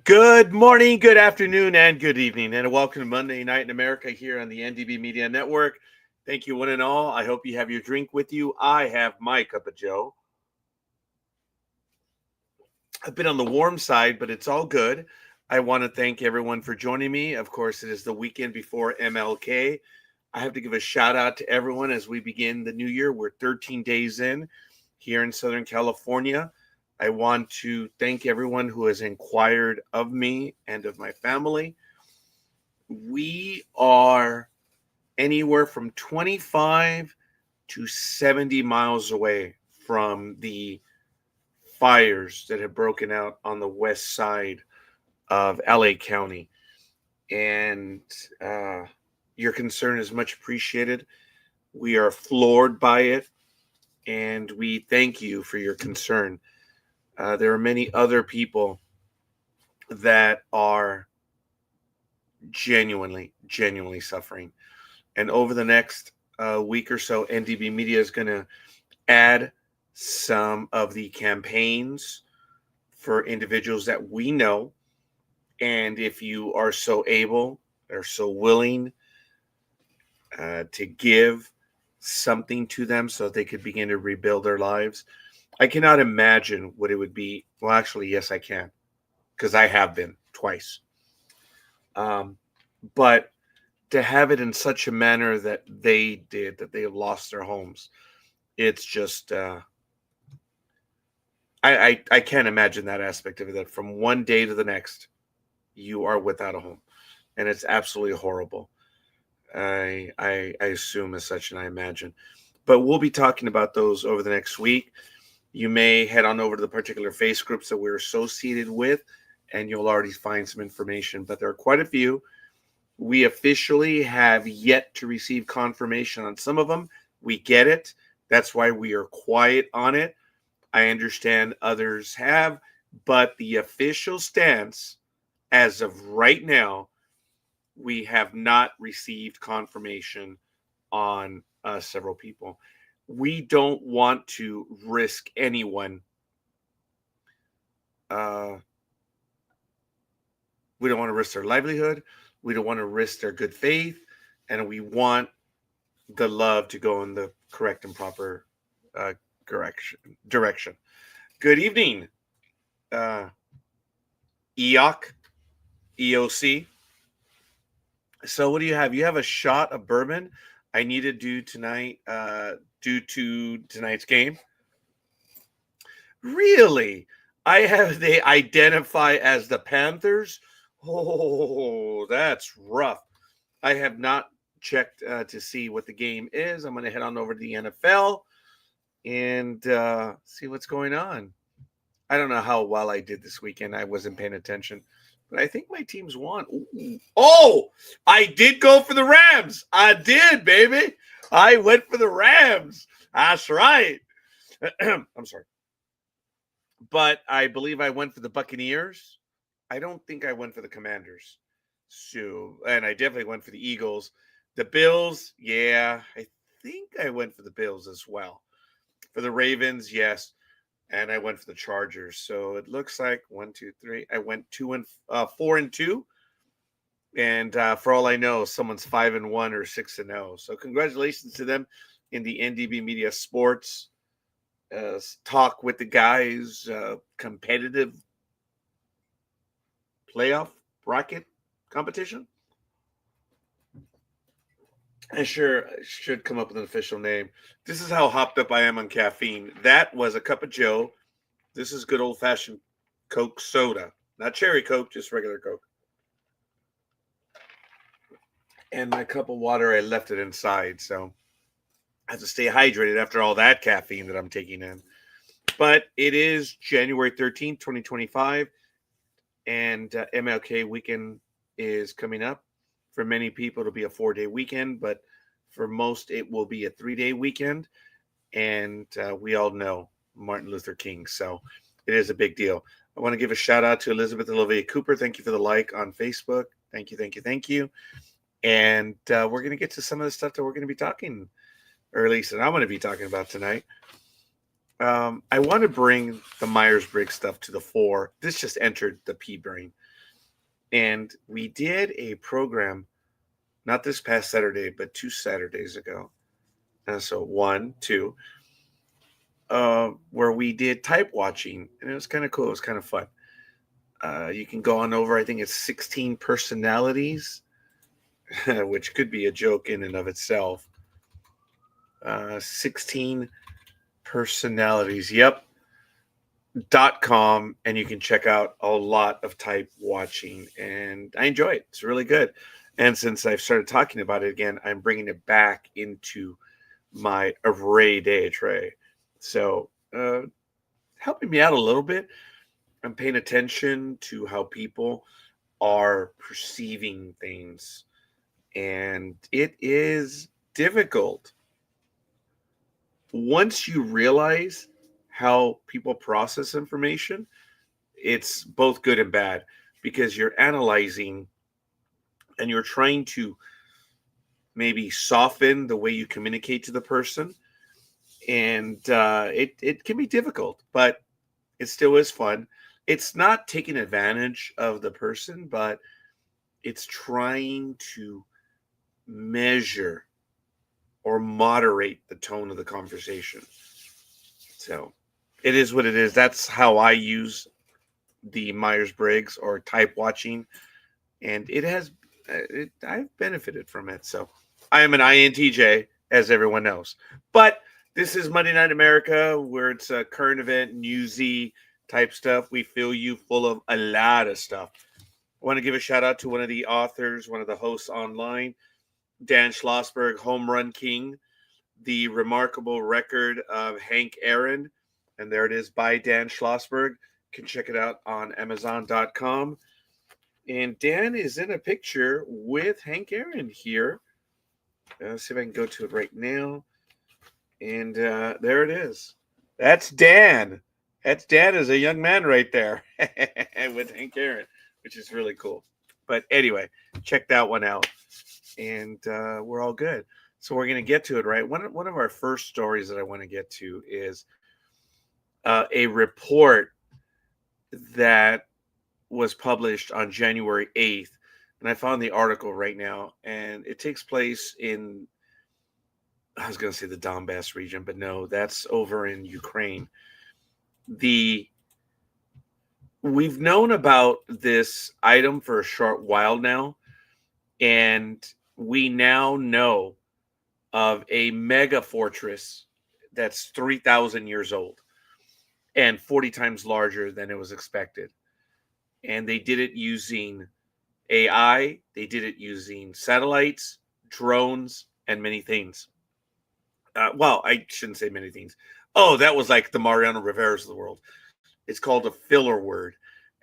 Good morning, good afternoon, and good evening, and welcome to Monday Night in America here on the NDB Media Network. Thank you, one and all. I hope you have your drink with you. I have my cup of Joe. I've been on the warm side, but it's all good. I want to thank everyone for joining me. Of course, it is the weekend before MLK. I have to give a shout out to everyone as we begin the new year. We're 13 days in here in Southern California. I want to thank everyone who has inquired of me and of my family. We are anywhere from 25 to 70 miles away from the fires that have broken out on the west side of LA County. And uh, your concern is much appreciated. We are floored by it, and we thank you for your concern. There are many other people that are genuinely suffering. And over the next week or so, NDB Media is going to add some of the campaigns for individuals that we know. And if you are so able or so willing to give something to them so they could begin to rebuild their lives, I cannot imagine what it would be. Well, actually, yes, I can, because I have been twice. But to have it in such a manner that they did, that they have lost their homes, it's just I can't imagine that aspect of it. That from one day to the next, you are without a home, and it's absolutely horrible. I assume as such, and I imagine. But we'll be talking about those over the next week. You may head on over to the particular face groups that we're associated with, and you'll already find some information. But there are quite a few. We officially have yet to receive confirmation on some of them. We get it. That's why we are quiet on it. I understand others have, but the official stance as of right now, we have not received confirmation on several people. We don't want to risk anyone. Uh, we don't want to risk their livelihood. We don't want to risk their good faith. And we want the love to go in the correct and proper uh, direction. Good evening, uh, EOC. So what do you have? You have a shot of bourbon. I need to do tonight due to tonight's game. Really? I have they identify as the Panthers. Oh, that's rough. I have not checked to see what the game is. I'm going to head on over to the NFL and see what's going on. I don't know how well I did this weekend. I wasn't paying attention, but I think my team's won. Ooh. Oh, I did go for the Rams. I did, baby. I went for the Rams. That's right. I'm sorry. But I believe I went for the Buccaneers. I don't think I went for the Commanders. So, and I definitely went for the Eagles. The Bills, yeah, I think I went for the Bills as well. For the Ravens, yes, and I went for the Chargers. So it looks like 1, 2, 3. I went 4-2, and for all I know, someone's 5-1 or 6-0. So congratulations to them in the NDB Media Sports talk with the guys, competitive playoff bracket competition. I sure should come up with an official name. This is how hopped up I am on caffeine. That was a cup of Joe. This is good old fashioned Coke soda, not cherry Coke, just regular Coke. And my cup of water, I left it inside, so I have to stay hydrated after all that caffeine that I'm taking in. But it is January 13th, 2025, and MLK weekend is coming up. For many people, it'll be a 4-day weekend, but for most, it will be a 3-day weekend. And we all know Martin Luther King, so it is a big deal. I want to give a shout out to Elizabeth Olivia Cooper. Thank you for the like on Facebook. Thank you. And we're going to get to some of the stuff that we're going to be talking, or at least that I'm going to be talking about tonight. I want to bring the Myers-Briggs stuff to the fore. This just entered the pea brain. And we did a program, not this past Saturday, but 2 Saturdays ago. So one, two, where we did type watching, and it was kind of cool. It was kind of fun. You can go on over. I think it's 16 personalities, which could be a joke in and of itself. 16 personalities. Yep. .com, and you can check out a lot of type watching, and I enjoy it. It's really good. And since I've started talking about it again, I'm bringing it back into my array day tray. So, helping me out a little bit. I'm paying attention to how people are perceiving things, and it is difficult once you realize how people process information. It's both good and bad because you're analyzing and you're trying to maybe soften the way you communicate to the person, and it can be difficult, but it still is fun. It's not taking advantage of the person, but it's trying to measure or moderate the tone of the conversation. So it is what it is. That's how I use the Myers Briggs or type watching, and it has I've benefited from it. So I am an INTJ, as everyone knows. But this is Monday Night America, where it's a current event, newsy type stuff. We fill you full of a lot of stuff. I want to give a shout out to one of the authors, one of the hosts online, Dan Schlossberg, Home Run King, the remarkable record of Hank Aaron. And there it is by Dan Schlossberg. You can check it out on Amazon.com. And Dan is in a picture with Hank Aaron here. Let's see if I can go to it right now. And there it is. That's Dan. That's Dan as a young man right there with Hank Aaron, which is really cool. But anyway, check that one out. And we're all good. So we're going to get to it, right? One of our first stories that I want to get to is a report that was published on January 8th. And I found the article right now, and it takes place in, I was going to say the Donbass region, but no, that's over in Ukraine. We've known about this item for a short while now, and we now know of a mega fortress that's 3,000 years old and 40 times larger than it was expected. And they did it using AI, they did it using satellites, drones, and many things. Well, I shouldn't say many things. Oh, that was like the Mariano Rivera's of the world. It's called a filler word.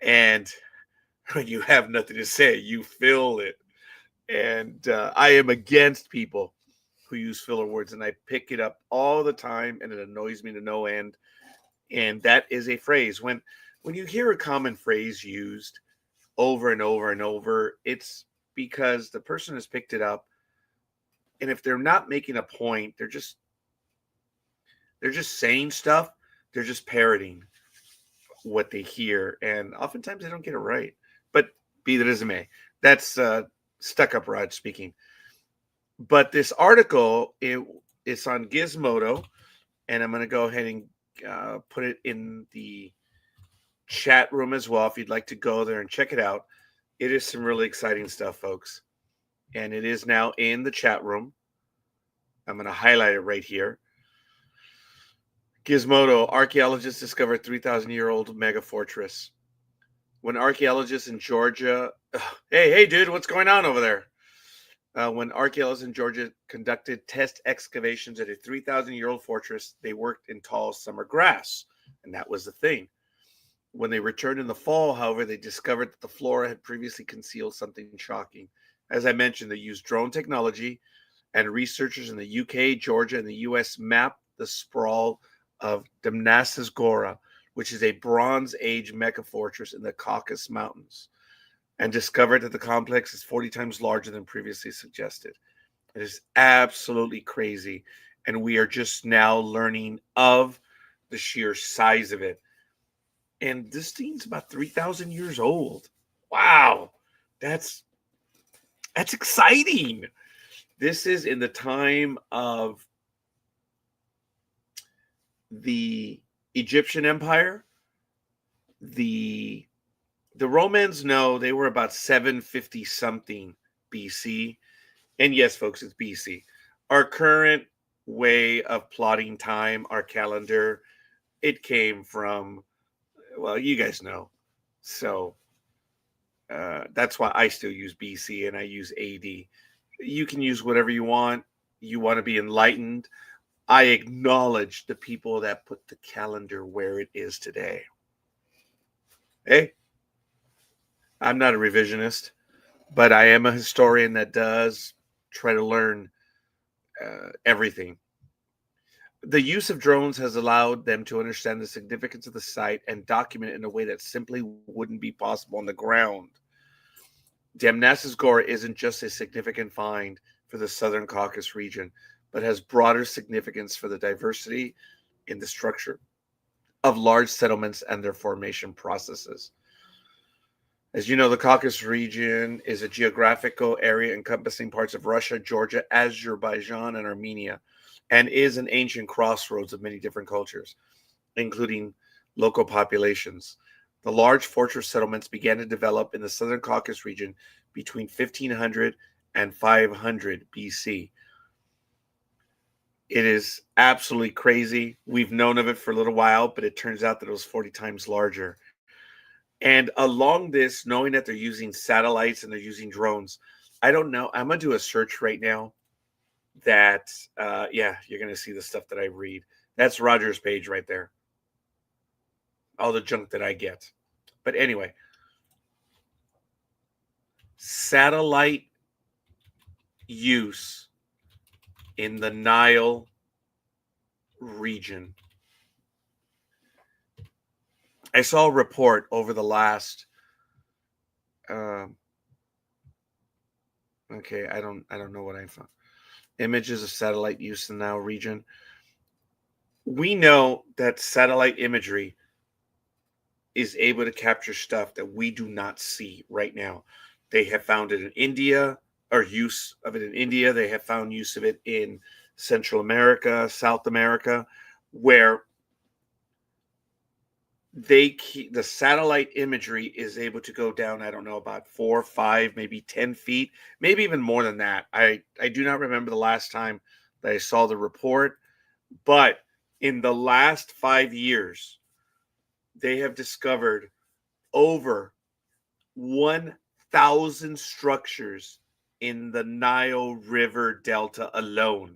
And when you have nothing to say, you fill it. And I am against people who use filler words, and I pick it up all the time, and it annoys me to no end. And that is a phrase. When you hear a common phrase used over and over and over, it's because the person has picked it up, and if they're not making a point, they're just saying stuff. They're just parroting what they hear, and oftentimes they don't get it right. But be that as it may, that's Stuck Up Rod speaking. But this article, it's on Gizmodo, and I'm going to go ahead and put it in the chat room as well if you'd like to go there and check it out. It is some really exciting stuff, folks. And it is now in the chat room. I'm going to highlight it right here. Gizmodo, archaeologists discovered 3,000-year-old mega fortress. When archaeologists in Georgia... Hey, dude, what's going on over there? When archaeologists in Georgia conducted test excavations at a 3,000-year-old fortress, they worked in tall summer grass, and that was the thing. When they returned in the fall, however, they discovered that the flora had previously concealed something shocking. As I mentioned, they used drone technology, and researchers in the UK, Georgia, and the US mapped the sprawl of Damnassus Gora, which is a Bronze Age mega fortress in the Caucasus Mountains, and discovered that the complex is 40 times larger than previously suggested. It is absolutely crazy, and we are just now learning of the sheer size of it. And this thing's about 3,000 years old. Wow. That's exciting. This is in the time of the Egyptian Empire. The Romans, no, they were about 750 something BC. And yes, folks, it's BC. Our current way of plotting time, our calendar, it came from, well, you guys know. So that's why I still use BC and I use AD. You can use whatever you want. You want to be enlightened. I acknowledge the people that put the calendar where it is today. Hey, I'm not a revisionist, but I am a historian that does try to learn everything. The use of drones has allowed them to understand the significance of the site and document it in a way that simply wouldn't be possible on the ground. Damnassus Gora isn't just a significant find for the Southern Caucasus region, but has broader significance for the diversity in the structure of large settlements and their formation processes. As you know, the Caucasus region is a geographical area encompassing parts of Russia, Georgia, Azerbaijan, and Armenia, and is an ancient crossroads of many different cultures, including local populations. The large fortress settlements began to develop in the Southern Caucasus region between 1500 and 500 BC. It is absolutely crazy. We've known of it for a little while, but it turns out that it was 40 times larger. And along this, knowing that they're using satellites and they're using drones, I don't know. I'm going to do a search right now that, yeah, you're going to see the stuff that I read. That's Roger's page right there. All the junk that I get. But anyway, satellite use in the Nile region. I saw a report over the last okay, I don't know what I found. Images of satellite use in the Nile region. We know that satellite imagery is able to capture stuff that we do not see right now. They have found it in India, or use of it in India. They have found use of it in Central America, South America, where the satellite imagery is able to go down, I don't know, about 4, 5, maybe 10 feet, maybe even more than that. I do not remember the last time that I saw the report, but in the last 5 years, they have discovered over 1,000 structures in the Nile River Delta alone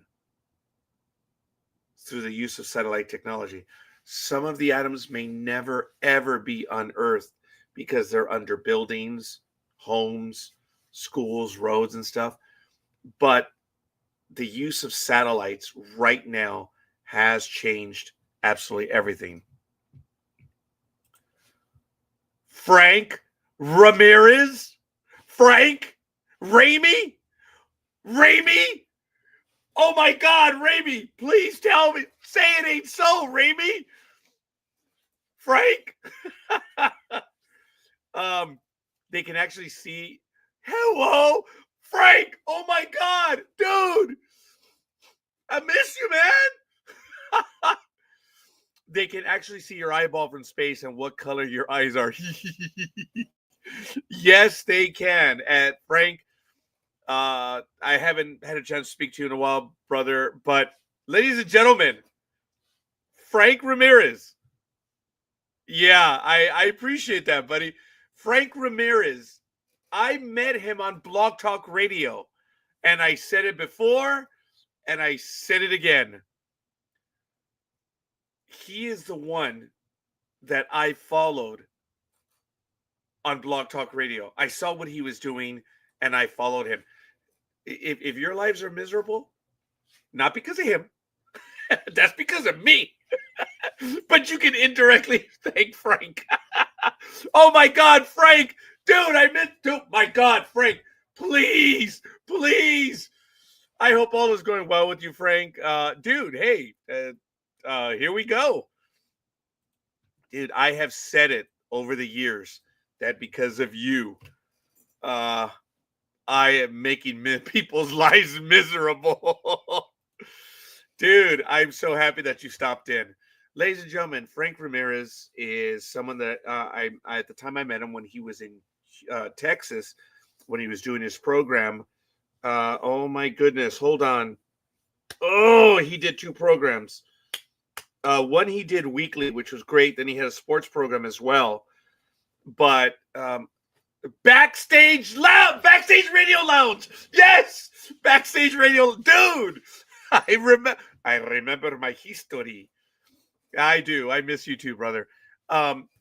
through the use of satellite technology. Some of the atoms may never, ever be unearthed because they're under buildings, homes, schools, roads, and stuff. But the use of satellites right now has changed absolutely everything. Frank Ramirez? Frank? Ramey? Ramey? Oh my God, Ramey, please tell me. Say it ain't so, Ramey. Frank? They can actually see. Hello, Frank. Oh my God, dude. I miss you, man. They can actually see your eyeball from space and what color your eyes are. Yes, they can. And Frank, I haven't had a chance to speak to you in a while, brother. But ladies and gentlemen, Frank Ramirez. Yeah, I appreciate that, buddy. Frank Ramirez. I met him on Blog Talk Radio, and I said it before, and I said it again. He is the one that I followed on Blog Talk Radio. I saw what he was doing, and I followed him. If your lives are miserable, not because of him, that's because of me. But you can indirectly thank Frank. Oh my God, Frank, dude, I meant to. My God, Frank, please, please. I hope all is going well with you, Frank. Dude, hey, here we go. Dude, I have said it over the years that because of you, I am making people's lives miserable. Dude, I'm so happy that you stopped in. Ladies and gentlemen, Frank Ramirez is someone that I at the time I met him when he was in Texas, when he was doing his program. Oh my goodness, hold on. Oh, he did two programs. One he did weekly, which was great. Then he had a sports program as well. But Backstage Radio Lounge. Yes, Backstage Radio, dude. I remember my history. I do. I miss you too, brother.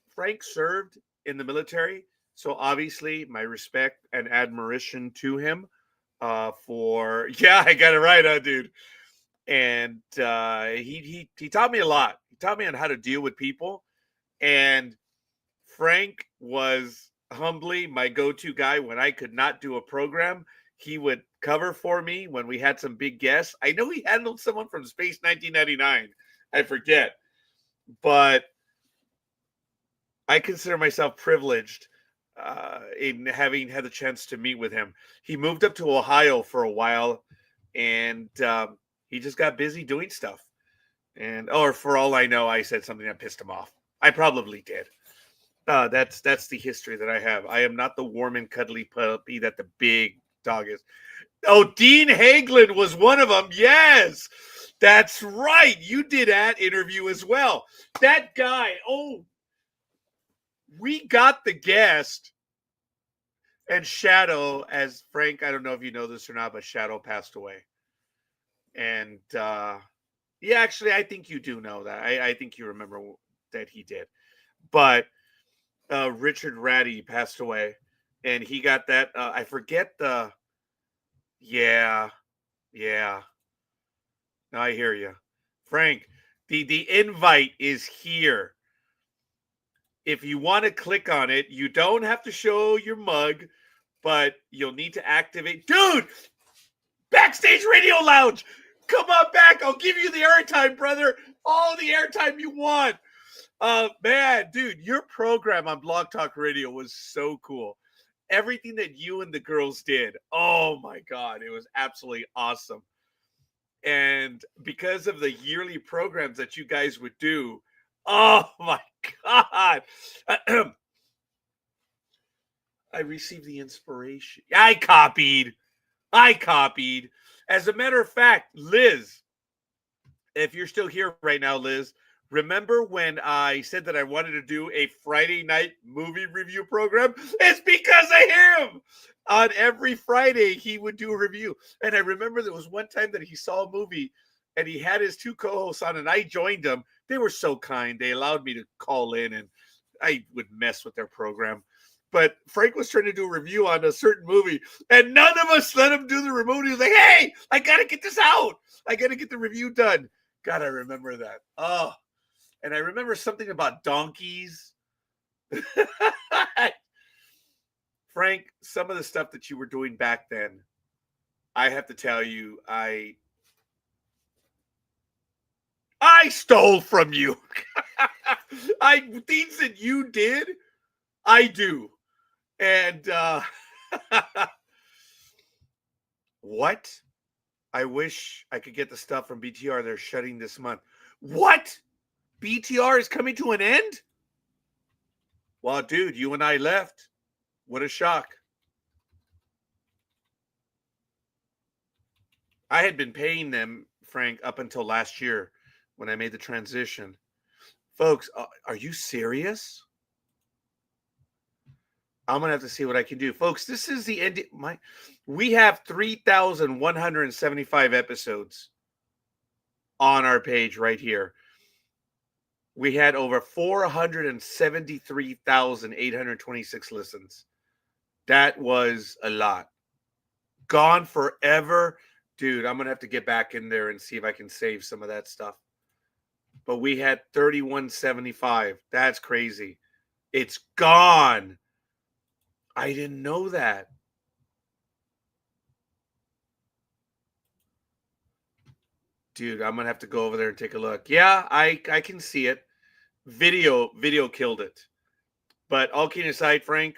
Frank served in the military, so obviously my respect and admiration to him. For yeah, I got it right, dude. And he taught me a lot. He taught me on how to deal with people. And Frank was humbly my go-to guy when I could not do a program. He would cover for me when we had some big guests. I know he handled someone from Space 1999. I forget. But I consider myself privileged in having had the chance to meet with him. He moved up to Ohio for a while, and he just got busy doing stuff. And or for all I know, I said something that pissed him off. I probably did. That's the history that I have. I am not the warm and cuddly puppy that the big dog is. Oh, Dean Haglund was one of them. Yes, that's right. You did that interview as well. That guy. Oh, we got the guest and Shadow as Frank. I don't know if you know this or not, but Shadow passed away. And yeah, actually, I think you do know that. I think you remember that he did. But Richard Ratty passed away, and he got that. I forget the. Yeah, yeah. I hear you, Frank. The invite is here. If you want to click on it, you don't have to show your mug, but you'll need to activate. Dude, Backstage Radio Lounge. Come on back. I'll give you the airtime, brother. All the airtime you want. Man, dude, your program on Blog Talk Radio was so cool. Everything that you and the girls did. Oh my God, it was absolutely awesome. And because of the yearly programs that you guys would do, oh my God. I received the inspiration. I copied. As a matter of fact, Liz, if you're still here right now, Liz, remember when I said that I wanted to do a Friday night movie review program? It's because of him. On every Friday, he would do a review. And I remember there was one time that he saw a movie and he had his two co-hosts on and I joined them. They were so kind. They allowed me to call in and I would mess with their program. But Frank was trying to do a review on a certain movie, and none of us let him do the review. He was like, hey, I got to get this out. I got to get the review done. God, I remember that. Oh, and I remember something about donkeys. Frank, some of the stuff that you were doing back then, I have to tell you, I stole from you. Things that you did, I do. And what? I wish I could get the stuff from BTR. They're shutting this month. What? BTR is coming to an end? Well, dude, you and I left. What a shock. I had been paying them, Frank, up until last year when I made the transition. Folks, are you serious? I'm gonna have to see what I can do, folks. This is the end. We have 3,175 episodes on our page right here. We had over 473,826 listens. That was a lot. Gone forever, dude. I'm gonna have to get back in there and see if I can save some of that stuff. But we had 3,175. That's crazy. It's gone. I didn't know that. Dude, I'm gonna have to go over there and take a look. Yeah, I can see it. Video killed it. But all kidding aside, Frank,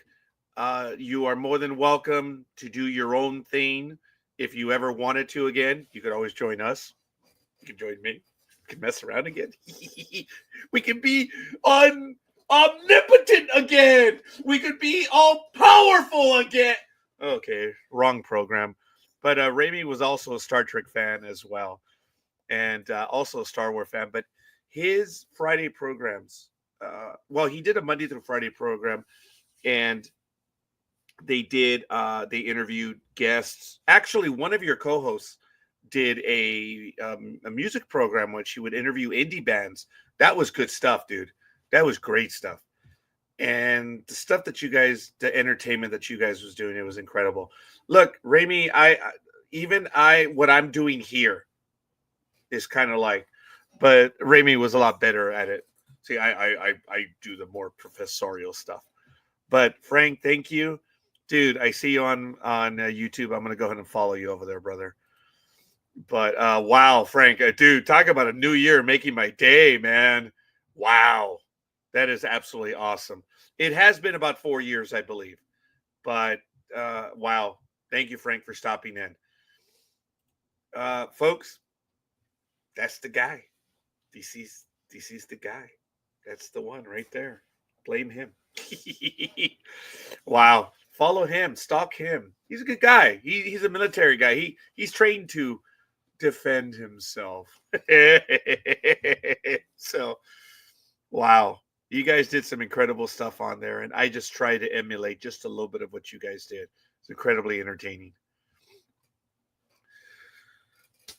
You are more than welcome to do your own thing. If you ever wanted to again, you could always join us. You can join me. We can mess around again. We can be omnipotent again. We could be all powerful again. Okay, wrong program. But Raimi was also a Star Trek fan as well, and also a Star Wars fan. But his Friday programs, well, he did a Monday through Friday program, and they interviewed guests. Actually, one of your co-hosts did a music program which he would interview indie bands. That was good stuff, dude. That was great stuff. And the stuff that you guys, the entertainment that you guys was doing, it was incredible. Look, Raimi, what I'm doing here is kind of like, but Raimi was a lot better at it. See, I do the more professorial stuff. But Frank, thank you, dude. I see you on YouTube. I'm gonna go ahead and follow you over there, brother. But wow, Frank, dude, talk about a new year making my day, man. Wow, that is absolutely awesome. It has been about 4 years, I believe. But wow, thank you, Frank, for stopping in. Folks, that's the guy. DC's the guy. That's the one right there. Blame him. Wow. Follow him. Stalk him. He's a good guy. He's a military guy. He's trained to defend himself. So, wow. You guys did some incredible stuff on there, and I just try to emulate just a little bit of what you guys did. It's incredibly entertaining.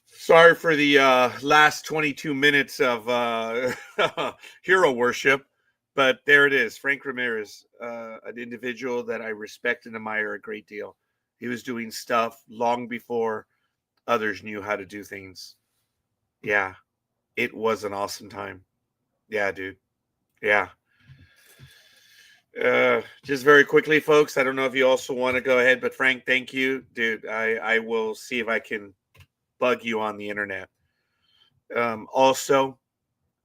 Sorry for the last 22 minutes of hero worship, but there it is. Frank Ramirez, an individual that I respect and admire a great deal. He was doing stuff long before others knew how to do things. Yeah, it was an awesome time. Yeah, dude. Yeah. Just very quickly, folks. I don't know if you also want to go ahead, but Frank, thank you, dude. I will see if I can bug you on the internet. Also,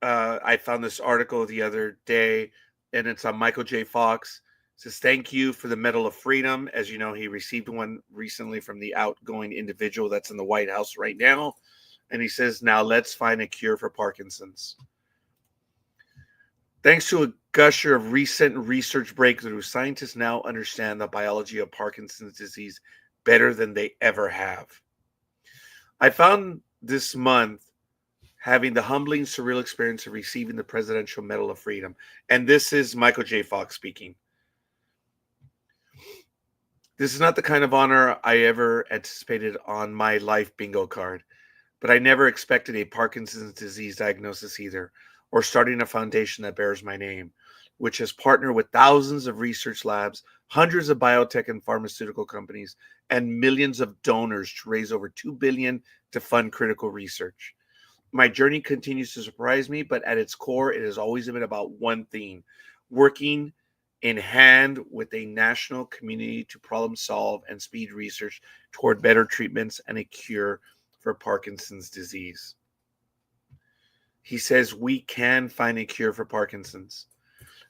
I found this article the other day, and it's on Michael J. Fox. It says, thank you for the Medal of Freedom. As you know, he received one recently from the outgoing individual that's in the White House right now. And he says, now let's find a cure for Parkinson's. Thanks to a gusher of recent research breakthroughs, scientists now understand the biology of Parkinson's disease better than they ever have. I found this month having the humbling, surreal experience of receiving the Presidential Medal of Freedom. And this is Michael J. Fox speaking. This is not the kind of honor I ever anticipated on my life bingo card, but I never expected a Parkinson's disease diagnosis either, or starting a foundation that bears my name, which has partnered with thousands of research labs, hundreds of biotech and pharmaceutical companies, and millions of donors to raise over $2 billion to fund critical research. My journey continues to surprise me, but at its core, it has always been about one theme: working in hand with a national community to problem solve and speed research toward better treatments and a cure for Parkinson's disease. He says we can find a cure for Parkinson's.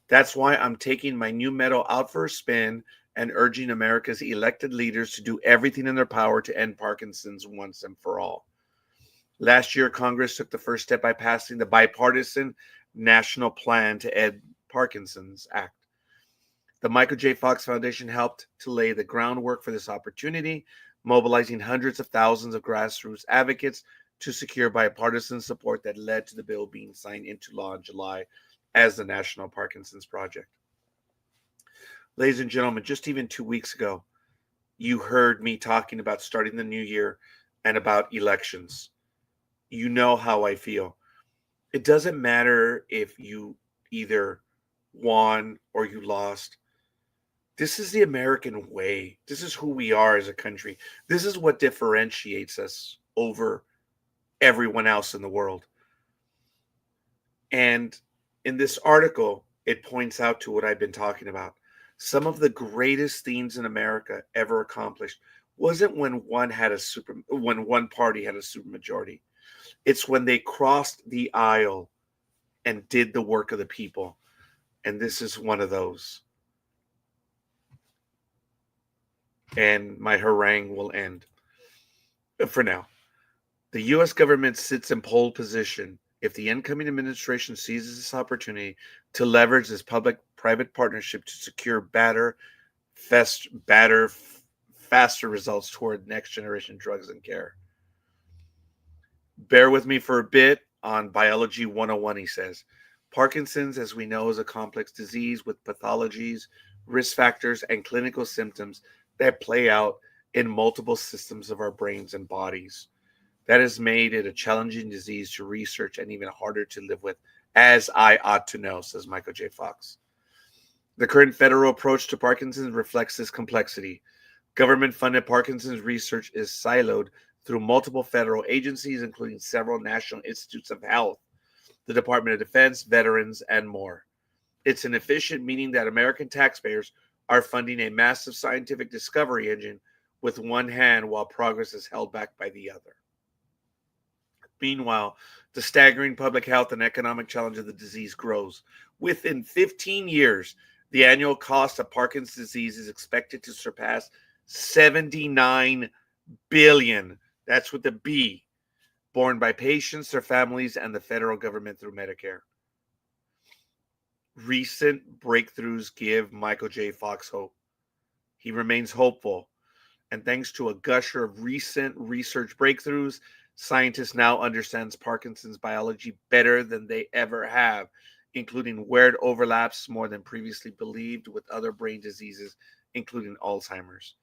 That's why I'm taking my new medal out for a spin and urging America's elected leaders to do everything in their power to end Parkinson's once and for all. Last year, Congress took the first step by passing the bipartisan National Plan to End Parkinson's Act. The Michael J. Fox Foundation helped to lay the groundwork for this opportunity, mobilizing hundreds of thousands of grassroots advocates to secure bipartisan support that led to the bill being signed into law in July as the National Parkinson's Project. Ladies and gentlemen, just even 2 weeks ago, you heard me talking about starting the new year and about elections. You know how I feel. It doesn't matter if you either won or you lost. This is the American way. This is who we are as a country. This is what differentiates us over everyone else in the world. And in this article, it points out to what I've been talking about. Some of the greatest things in America ever accomplished wasn't when one party had a supermajority. It's when they crossed the aisle and did the work of the people. And this is one of those. and my harangue will end for now. The U.S. government sits in pole position if the incoming administration seizes this opportunity to leverage this public-private partnership to secure faster results toward next-generation drugs and care. Bear with me for a bit on Biology 101, he says. Parkinson's, as we know, is a complex disease with pathologies, risk factors, and clinical symptoms that play out in multiple systems of our brains and bodies. That has made it a challenging disease to research and even harder to live with, as I ought to know, says Michael J. Fox. The current federal approach to Parkinson's reflects this complexity. Government funded Parkinson's research is siloed through multiple federal agencies, including several national institutes of health, the Department of Defense, veterans, and more. It's inefficient, meaning that American taxpayers are funding a massive scientific discovery engine with one hand while progress is held back by the other. Meanwhile, the staggering public health and economic challenge of the disease grows. Within 15 years, the annual cost of Parkinson's disease is expected to surpass $79 billion. That's with a B, borne by patients, their families, and the federal government through Medicare. Recent breakthroughs give Michael J. Fox hope. He remains hopeful, and thanks to a gusher of recent research breakthroughs, scientists now understand Parkinson's biology better than they ever have, including where it overlaps more than previously believed with other brain diseases, including Alzheimer's.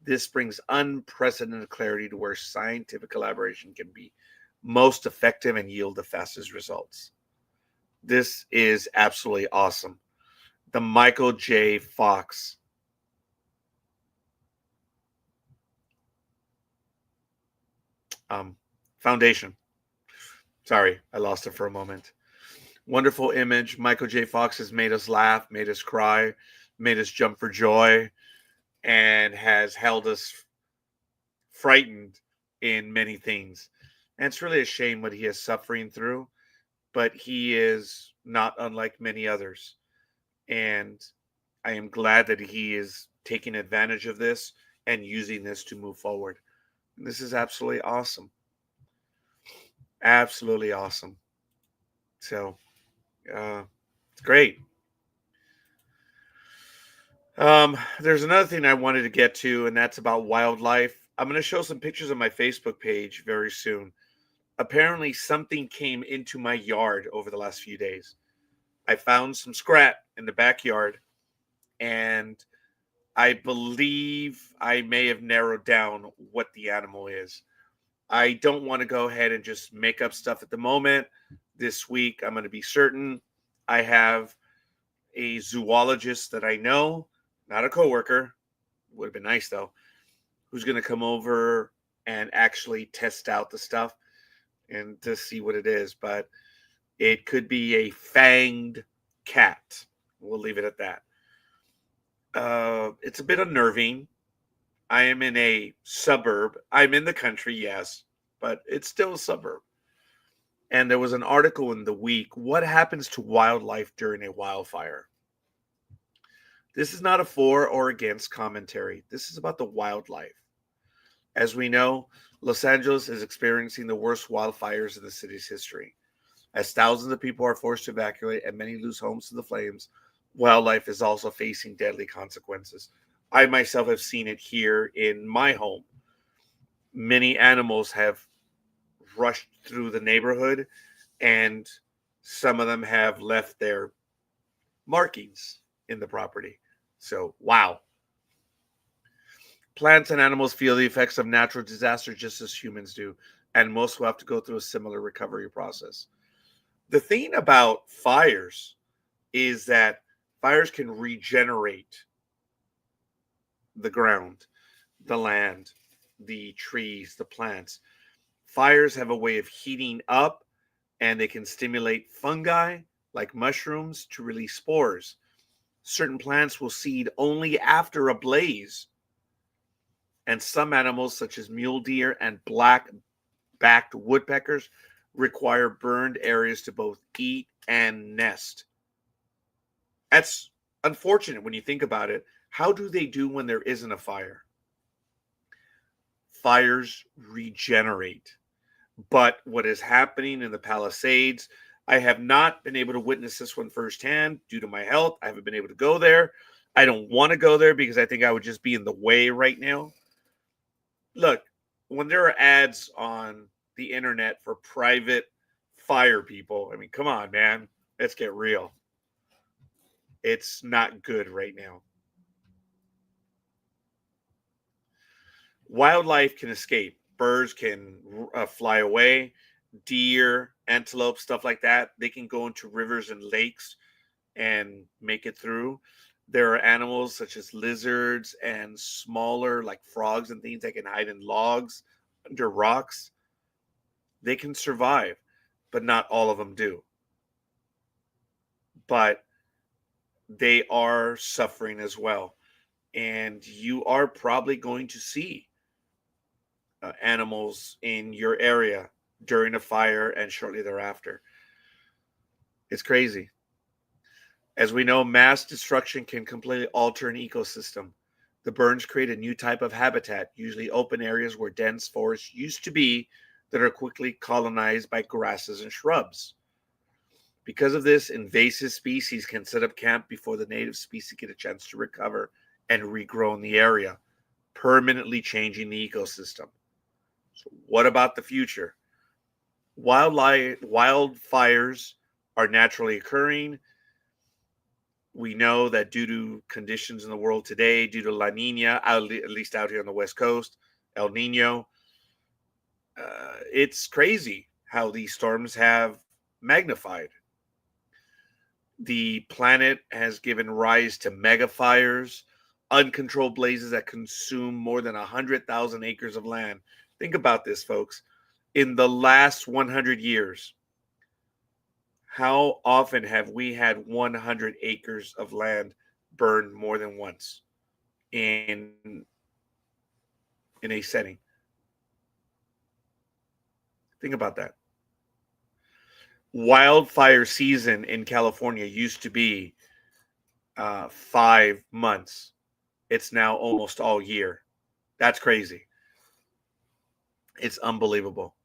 This brings unprecedented clarity to where scientific collaboration can be most effective and yield the fastest results. This is absolutely awesome. The Michael J. Fox Foundation. Sorry, I lost it for a moment. Wonderful image. Michael J. Fox has made us laugh, made us cry, made us jump for joy, and has held us frightened in many things. And it's really a shame what he is suffering through, but he is not unlike many others. And I am glad that he is taking advantage of this and using this to move forward. This is absolutely awesome. Absolutely awesome. So, it's great. There's another thing I wanted to get to, and that's about wildlife. I'm going to show some pictures on my Facebook page very soon. Apparently, something came into my yard over the last few days. I found some scrap in the backyard, and I believe I may have narrowed down what the animal is. I don't want to go ahead and just make up stuff at the moment. This week, I'm going to be certain. I have a zoologist that I know, not a coworker. Would have been nice though. Who's going to come over and actually test out the stuff and to see what it is? But it could be a fanged cat. We'll leave it at that. It's a bit unnerving. I am in a suburb. I'm in the country, yes, but it's still a suburb. And there was an article in the week, what happens to wildlife during a wildfire? This is not a for or against commentary. This is about the wildlife. As we know, Los Angeles is experiencing the worst wildfires in the city's history. As thousands of people are forced to evacuate and many lose homes to the flames, wildlife is also facing deadly consequences. I myself have seen it here in my home. Many animals have rushed through the neighborhood, and some of them have left their markings in the property. So, wow. Plants and animals feel the effects of natural disaster just as humans do, and most will have to go through a similar recovery process. The thing about fires is that fires can regenerate the ground, the land, the trees, the plants. Fires have a way of heating up, and they can stimulate fungi like mushrooms to release spores. Certain plants will seed only after a blaze, and some animals, such as mule deer and black-backed woodpeckers, require burned areas to both eat and nest. That's unfortunate when you think about it, How do they do when there isn't a fire? Fires regenerate. But what is happening in the Palisades, I have not been able to witness this one firsthand due to my health. I haven't been able to go there. I don't want to go there because I think I would just be in the way right now. Look, when there are ads on the internet for private fire people, I mean, come on, man. Let's get real. It's not good right now. Wildlife can escape. Birds can fly away. Deer, antelope, stuff like that. They can go into rivers and lakes and make it through. There are animals such as lizards and smaller, like frogs and things that can hide in logs, under rocks. They can survive, but not all of them do. But they are suffering as well. And you are probably going to see animals in your area during a fire and shortly thereafter. It's crazy. As we know, mass destruction can completely alter an ecosystem. The burns create a new type of habitat, usually open areas where dense forests used to be, that are quickly colonized by grasses and shrubs. Because of this, invasive species can set up camp before the native species get a chance to recover and regrow in the area, permanently changing the ecosystem. So, what about the future? Wildfires are naturally occurring. We know that due to conditions in the world today, due to La Nina, at least out here on the West Coast, El Nino, it's crazy how these storms have magnified. The planet has given rise to mega fires, uncontrolled blazes that consume more than 100,000 acres of land. Think about this, folks. In the last 100 years, how often have we had 100 acres of land burned more than once in in a setting? Think about that. Wildfire season in California used to be 5 months. It's now almost all year. That's crazy. It's unbelievable.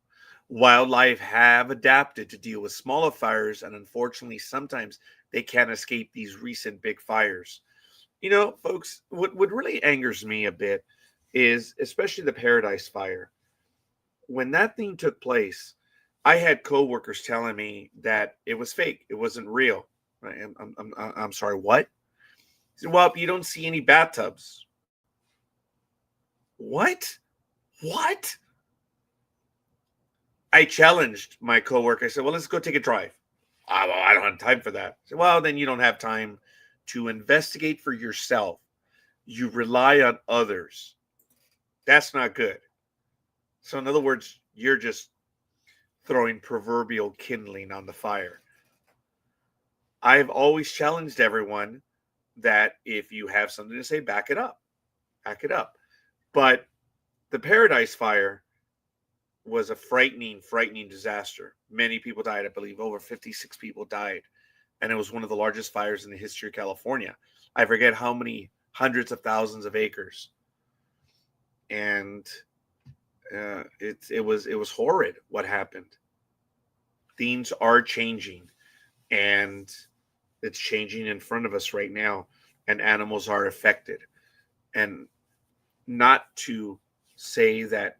Wildlife have adapted to deal with smaller fires, and unfortunately, sometimes they can't escape these recent big fires. You know, folks, what really angers me a bit is especially the Paradise Fire. When that thing took place, I had coworkers telling me that it was fake, it wasn't real. Right? I'm sorry, what? He said, well, you don't see any bathtubs. What? What? I challenged my coworker. I said, well, let's go take a drive. Well, I don't have time for that. I said, well, then you don't have time to investigate for yourself. You rely on others. That's not good. So, in other words, you're just throwing proverbial kindling on the fire. I've always challenged everyone that if you have something to say, back it up. Back it up. But the Paradise Fire was a frightening, frightening disaster. Many people died. I believe over 56 people died. And it was one of the largest fires in the history of California. I forget how many hundreds of thousands of acres. And it was horrid what happened. Things are changing, and it's changing in front of us right now, and animals are affected. And not to say that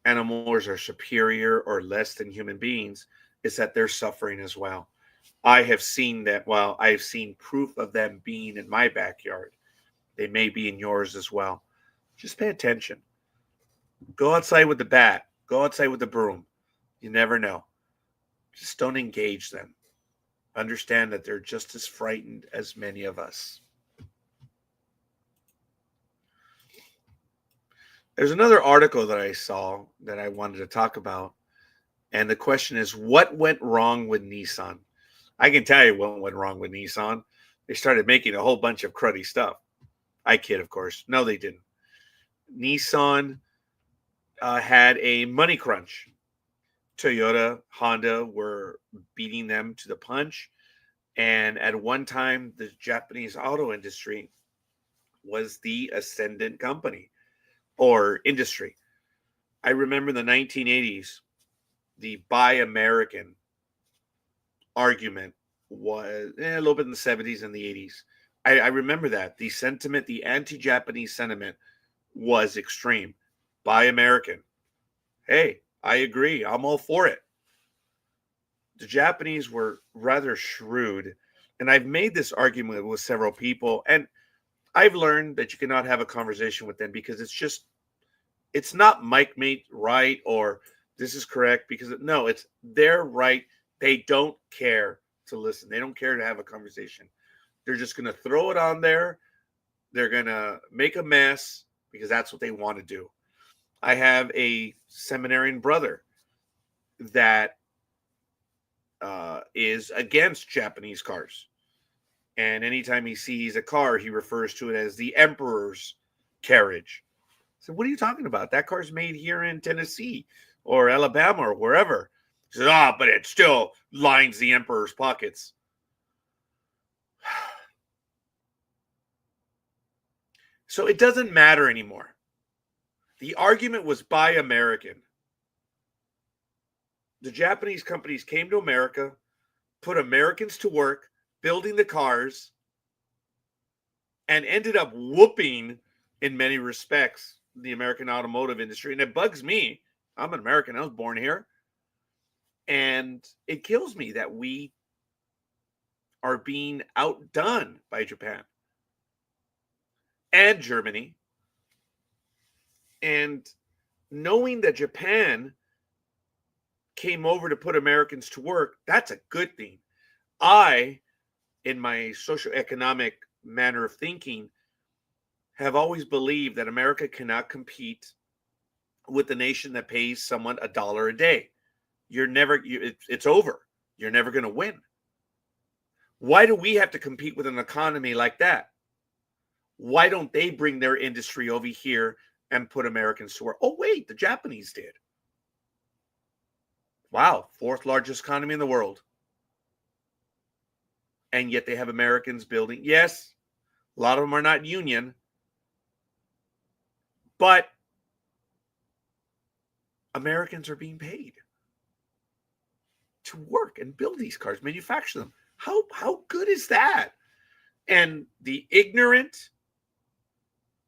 animals are superior or less than human beings, is that they're suffering as well. I have seen that. Well, I've seen proof of them being in my backyard. They may be in yours as well. Just pay attention. Go outside with the bat. Go outside with the broom. You never know. Just don't engage them. Understand that they're just as frightened as many of us. There's another article that I saw that I wanted to talk about. And the question is, what went wrong with Nissan? I can tell you what went wrong with Nissan. They started making a whole bunch of cruddy stuff. I kid, of course. No, they didn't. Nissan had a money crunch. Toyota, Honda were beating them to the punch. And at one time, the Japanese auto industry was the ascendant company or industry. I remember in the 1980s, the Buy American argument was a little bit in the 70s and the 80s. I remember that. The sentiment, the anti Japanese sentiment was extreme. Buy American. Hey, I agree. I'm all for it. The Japanese were rather shrewd. And I've made this argument with several people. And I've learned that you cannot have a conversation with them because it's not Mike made right or this is correct because no, it's they're right. They don't care to listen. They don't care to have a conversation. They're just going to throw it on there. They're going to make a mess because that's what they want to do. I have a seminarian brother that is against Japanese cars. And anytime he sees a car, he refers to it as the Emperor's carriage. So, what are you talking about? That car's made here in Tennessee or Alabama or wherever. He says, but it still lines the Emperor's pockets. So, it doesn't matter anymore. The argument was Buy American. The Japanese companies came to America, put Americans to work building the cars, and ended up whooping, in many respects, the American automotive industry. And it bugs me. I'm an American. I was born here. And it kills me that we are being outdone by Japan and Germany. And knowing that Japan came over to put Americans to work, that's a good thing. I, in my socioeconomic manner of thinking, have always believed that America cannot compete with the nation that pays someone $1 a day. It's over. You're never going to win. Why do we have to compete with an economy like that? Why don't they bring their industry over here and put Americans to work? Oh, wait, the Japanese did. Wow, fourth largest economy in the world. And yet they have Americans building. Yes, a lot of them are not union, but Americans are being paid to work and build these cars, manufacture them. How good is that? And the ignorant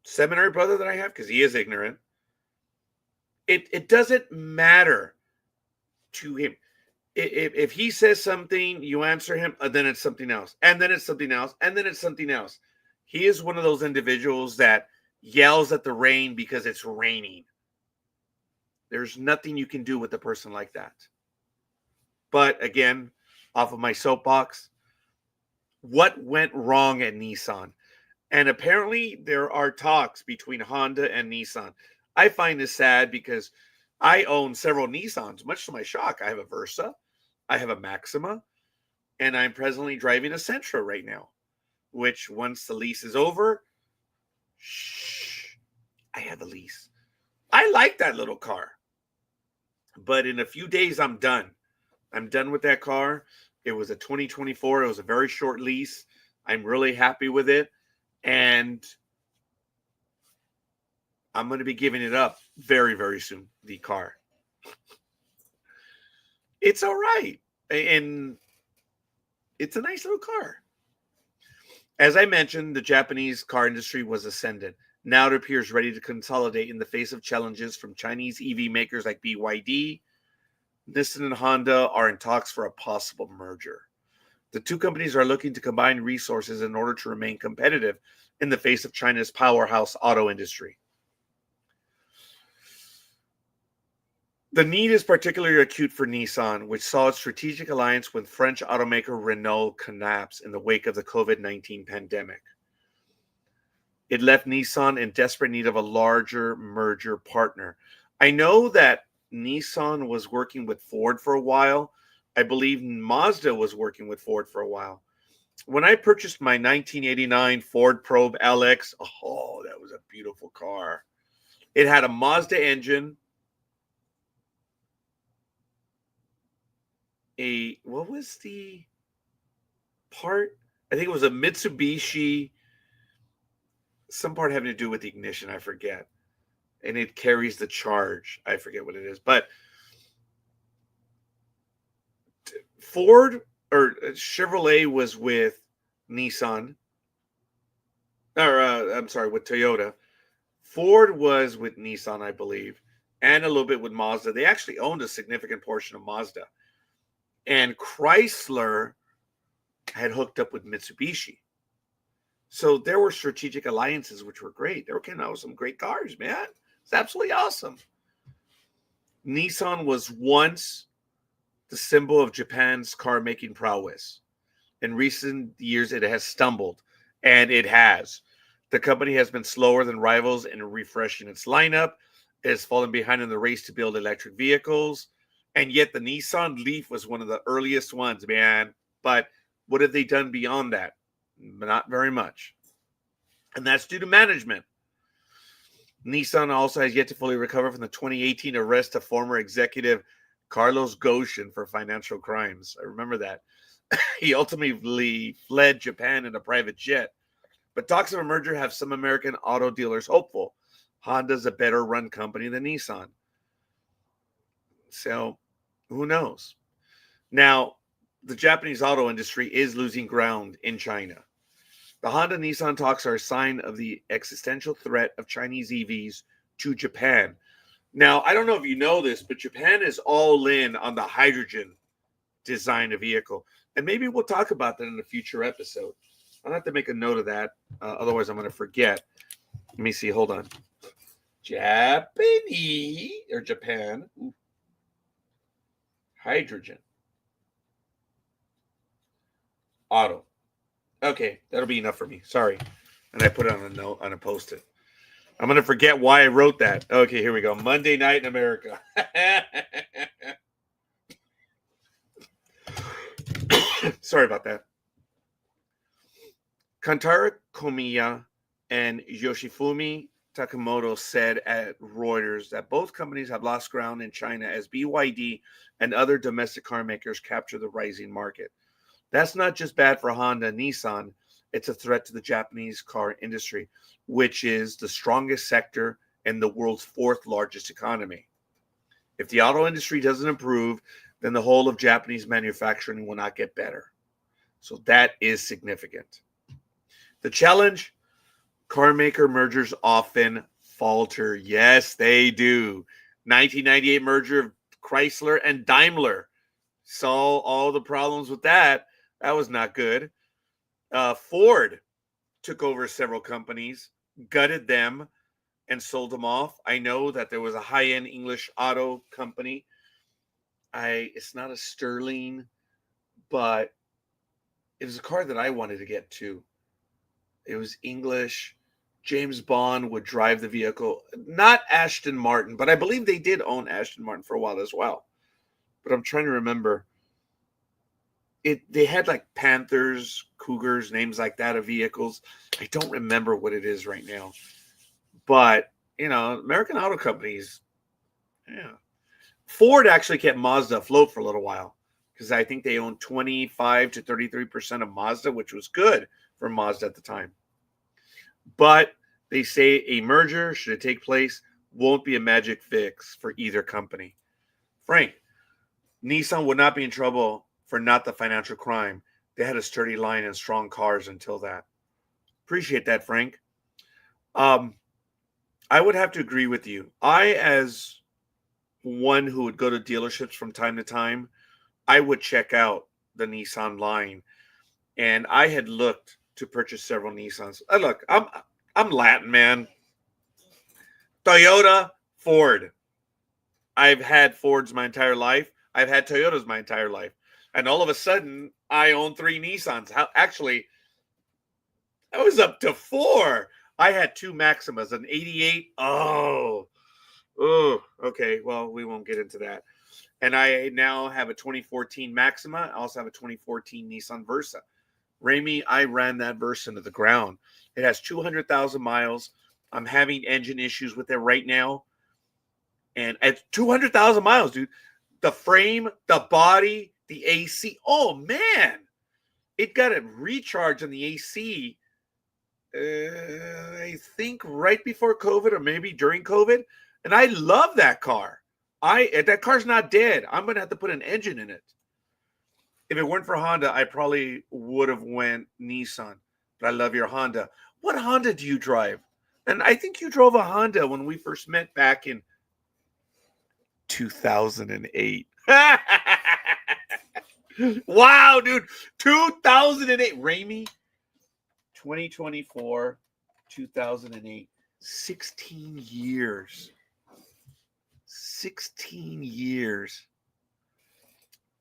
seminary brother that I have, because he is ignorant, it doesn't matter to him. If he says something, you answer him, then it's something else, and then it's something else, and then it's something else. He is one of those individuals that yells at the rain because it's raining. There's nothing you can do with a person like that. But again, off of my soapbox, what went wrong at Nissan? And apparently there are talks between Honda and Nissan. I find this sad because I own several Nissans, much to my shock. I have a Versa, I have a Maxima, and I'm presently driving a Sentra right now, which once the lease is over, I have a lease. I like that little car. But in a few days, I'm done. I'm done with that car. It was a 2024. It was a very short lease. I'm really happy with it. And I'm going to be giving it up very, very soon, the car. It's all right. And it's a nice little car. As I mentioned, the Japanese car industry was ascendant. Now it appears ready to consolidate in the face of challenges from Chinese EV makers like BYD. Nissan and Honda are in talks for a possible merger. The two companies are looking to combine resources in order to remain competitive in the face of China's powerhouse auto industry. The need is particularly acute for Nissan, which saw its strategic alliance with French automaker Renault collapse in the wake of the COVID-19 pandemic. It left Nissan in desperate need of a larger merger partner. I know that Nissan was working with Ford for a while. I believe Mazda was working with Ford for a while. When I purchased my 1989 Ford Probe LX, oh, that was a beautiful car. It had a Mazda engine, what was the part. I think it was a Mitsubishi, some part having to do with the ignition. I forget. And it carries the charge. I forget what it is. But Ford or Chevrolet was with Nissan. Or, I'm sorry, with Toyota. Ford was with Nissan, I believe, and a little bit with Mazda. They actually owned a significant portion of Mazda. And Chrysler had hooked up with Mitsubishi. So there were strategic alliances, which were great. They were coming out with some great cars, man. It's absolutely awesome. Nissan was once the symbol of Japan's car making prowess. In recent years, it has stumbled, and it has. The company has been slower than rivals in refreshing its lineup. It has fallen behind in the race to build electric vehicles. And yet the Nissan Leaf was one of the earliest ones, man. But what have they done beyond that? Not very much. And that's due to management. Nissan also has yet to fully recover from the 2018 arrest of former executive Carlos Ghosn for financial crimes. I remember that. He ultimately fled Japan in a private jet. But talks of a merger have some American auto dealers hopeful. Honda's a better run company than Nissan. So, who knows? Now, the Japanese auto industry is losing ground in China. The Honda Nissan talks are a sign of the existential threat of Chinese EVs to Japan. Now, I don't know if you know this, but Japan is all in on the hydrogen design of vehicle. And maybe we'll talk about that in a future episode. I'll have to make a note of that. Otherwise, I'm going to forget. Let me see. Hold on. Japanese or Japan. Ooh. Hydrogen. Auto. Okay, that'll be enough for me. Sorry. And I put it on a note, on a post-it. I'm going to forget why I wrote that. Okay, here we go. Monday Night in America. Sorry about that. Kantaro Komiya and Yoshifumi Takamoto said at Reuters that both companies have lost ground in China as BYD and other domestic car makers capture the rising market. That's not just bad for Honda and Nissan. It's a threat to the Japanese car industry, which is the strongest sector and the world's fourth largest economy. If the auto industry doesn't improve, then the whole of Japanese manufacturing will not get better. So that is significant. The challenge, car maker mergers often falter. Yes, they do. 1998 merger of Chrysler and Daimler. Saw all the problems with that. That was not good. Ford took over several companies, gutted them, and sold them off. I know that there was a high-end English auto company. It's not a Sterling, but it was a car that I wanted to get too. It was English. James Bond would drive the vehicle. Not Aston Martin, but I believe they did own Aston Martin for a while as well. But I'm trying to remember. They had like Panthers, Cougars, names like that of vehicles. I don't remember what it is right now. But, American auto companies, yeah. Ford actually kept Mazda afloat for a little while because I think they owned 25 to 33% of Mazda, which was good for Mazda at the time. But they say a merger, should it take place, won't be a magic fix for either company. Frank, Nissan would not be in trouble for not the financial crime. They had a sturdy line and strong cars until that. Appreciate that, Frank. I would have to agree with you. As one who would go to dealerships from time to time, I would check out the Nissan line. And I had looked to purchase several Nissans. Look, I'm Latin, man. Toyota, Ford. I've had Fords my entire life. I've had Toyotas my entire life. And all of a sudden, I own 3 Nissans. Actually, I was up to 4. I had 2 Maximas, an 88. Oh, okay. Well, we won't get into that. And I now have a 2014 Maxima. I also have a 2014 Nissan Versa. Rami, I ran that Versa into the ground. It has 200,000 miles. I'm having engine issues with it right now. And at 200,000 miles, dude, the frame, the body, the AC. Oh, man. it got a recharge on the AC. I think right before COVID or maybe during COVID, and I love that car. That car's not dead. I'm gonna have to put an engine in it. If it weren't for Honda, I probably would have went Nissan. But I love your Honda. What Honda do you drive? And I think you drove a Honda when we first met back in 2008. Wow, dude. 2008. Ramey, 2024, 2008. 16 years. 16 years.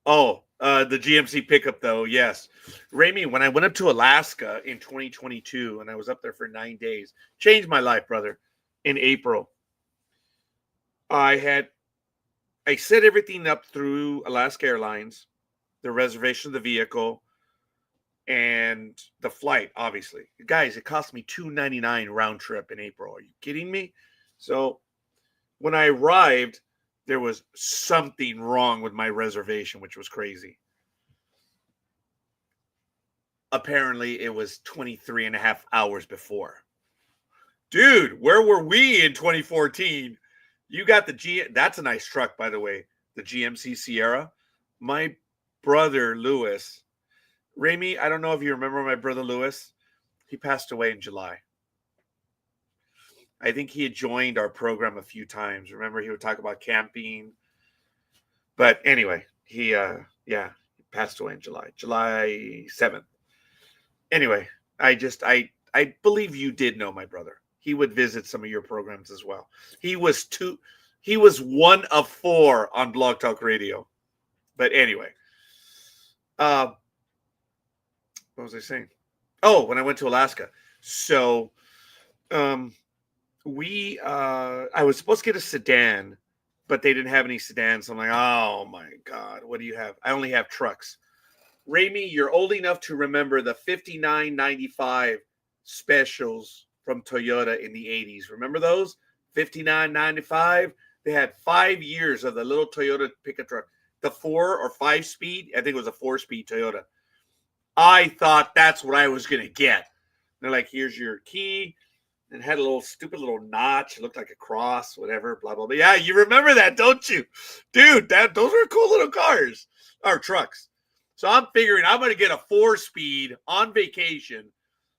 Oh, the GMC pickup, though. Yes. Ramey, when I went up to Alaska in 2022 and I was up there for 9 days, changed my life, brother. In April, I set everything up through Alaska Airlines, the reservation of the vehicle, and the flight, obviously. Guys, it cost me $299 round trip in April. Are you kidding me? So when I arrived, there was something wrong with my reservation, which was crazy. Apparently, it was 23 and a half hours before. Dude, where were we in 2014? You got that's a nice truck, by the way, the GMC Sierra. My brother, Lewis, Ramey, I don't know if you remember my brother, Lewis. He passed away in July. I think he had joined our program a few times. Remember, he would talk about camping. But anyway, he passed away in July 7th. Anyway, I believe you did know my brother. He would visit some of your programs as well. He was one of four on Blog Talk Radio. But anyway, what was I saying? Oh, when I went to Alaska. So, I was supposed to get a sedan, but they didn't have any sedans. So I'm like, oh my God, what do you have? I only have trucks. Ramey, you're old enough to remember the $59.95 specials from Toyota in the 80s. Remember those? $59.95. They had 5 years of the little Toyota pickup truck. The 4 or 5 speed, I think it was a 4-speed Toyota. I thought that's what I was going to get. They're like, here's your key. And had a little stupid little notch. It looked like a cross, whatever, blah, blah, blah. Yeah, you remember that, don't you? Dude, those were cool little cars or trucks. So I'm figuring I'm going to get a 4-speed on vacation.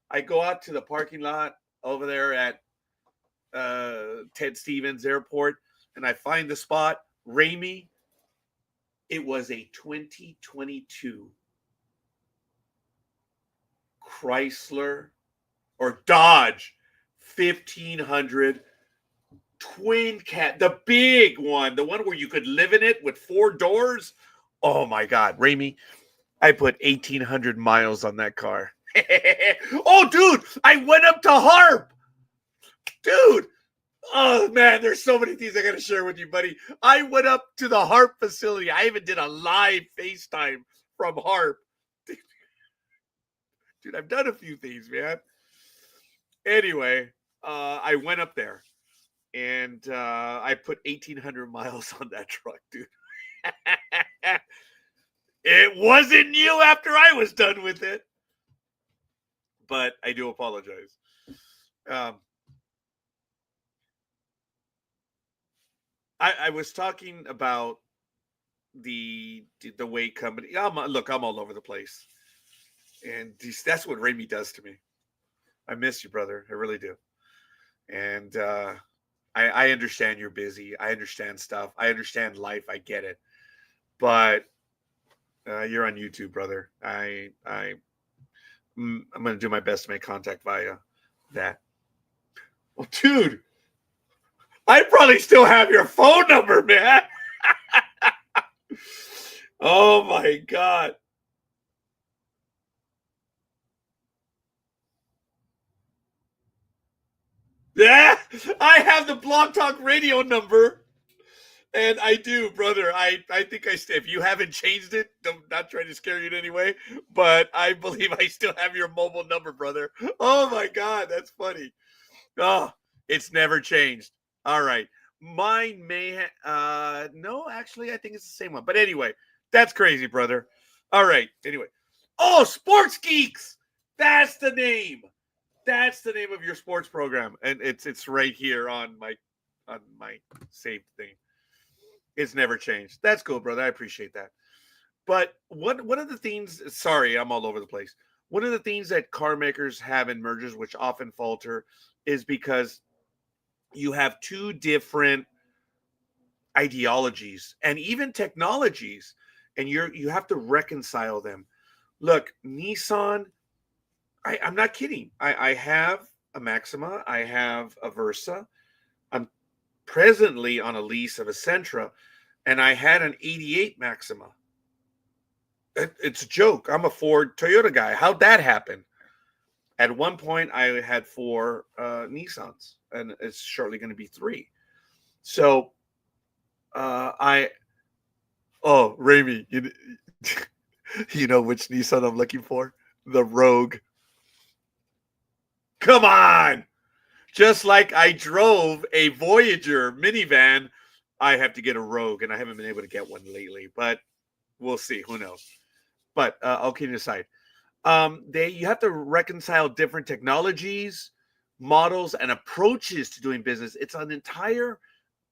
I go out to the parking lot over there at Ted Stevens Airport, and I find the spot. Ramey, it was a 2022 Chrysler or Dodge 1500 twin cat, the big one, the one where you could live in it with 4 doors. Oh my God, Ramey, I put 1,800 miles on that car. Oh, dude, I went up to Harp. Dude, oh man, there's so many things I got to share with you, buddy. I went up to the Harp facility. I even did a live FaceTime from Harp. Dude, I've done a few things, man. Anyway, I went up there and I put 1,800 miles on that truck, dude. It wasn't new after I was done with it, but I do apologize. I was talking about the weight company. I'm all over the place, and that's what Ramey does to me. I miss you, brother. I really do. And I understand you're busy. I understand stuff. I understand life. I get it. But you're on YouTube, brother. I'm going to do my best to make contact via that. Well, dude, I probably still have your phone number, man. Oh my God. Yeah, I have the Blog Talk Radio number. And I do, brother. I think if you haven't changed it, not trying to scare you in any way, but I believe I still have your mobile number, brother. Oh my God, that's funny. Oh, it's never changed. All right. Mine may no, actually, I think it's the same one. But anyway, that's crazy, brother. All right. Anyway, Oh, Sports Geeks. That's the name. That's the name of your sports program, and it's right here on my saved thing. It's never changed. That's cool, brother. I appreciate that. But one of the things, sorry, I'm all over the place. One of the things that car makers have in mergers, which often falter, is because you have two different ideologies and even technologies, and you have to reconcile them. Look, Nissan, I'm not kidding. I have a Maxima, I have a Versa. I'm presently on a lease of a Sentra, and I had an 88 Maxima. It's a joke. I'm a Ford Toyota guy. How'd that happen? At one point, I had four Nissans, and it's shortly going to be three. So, I oh, Rami, you know which Nissan I'm looking for? The Rogue. Come on! Just like I drove a Voyager minivan, I have to get a Rogue, and I haven't been able to get one lately. But we'll see. Who knows? But all kidding aside, you have to reconcile different technologies, models, and approaches to doing business. It's an entire